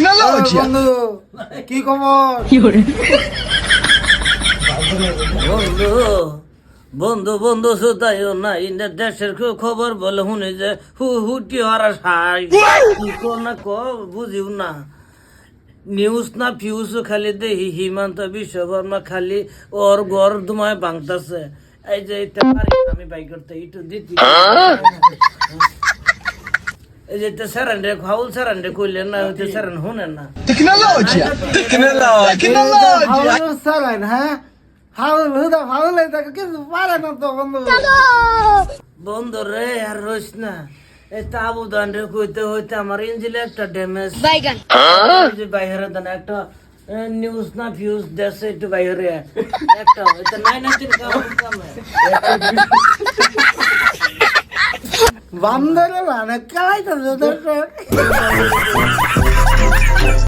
Technology বন্ধু কি খবর? বন্ধু বন্ধু বন্ধু সুতাইও না ইন্দা দেশের খবর বলে শুনি যে হুটি হওয়ার সাই না ক বুঝিও না নিউজ না ফিউজ খালি দেখি হিমন্ত বিশ্বকর্মা খালি ওর ঘর দুমায় ভাঙতেছে এই যে এটা পারি না আমি বাইক করতে একটু দিতি এই যে স্যারান্ডে খাউল স্যারান্ডে কইলেন না হইতে স্যারান শুনেন না টেকনোলজি হাউল চালান হ্যাঁ হাউল হুদা হাউল কিছু পারে না তো বন্ধু। বন্ধু রে আর রইস না এই তাবুদান রে কইতে হইতে আমার ইঞ্জিলে একটা ড্যামেজ যে বাইরে দেন একটা নিউজ না ভিউজ দেশে একটু বাইরে একটা এটা নাই না তিন কামে বান্দরে মানে কালাই তো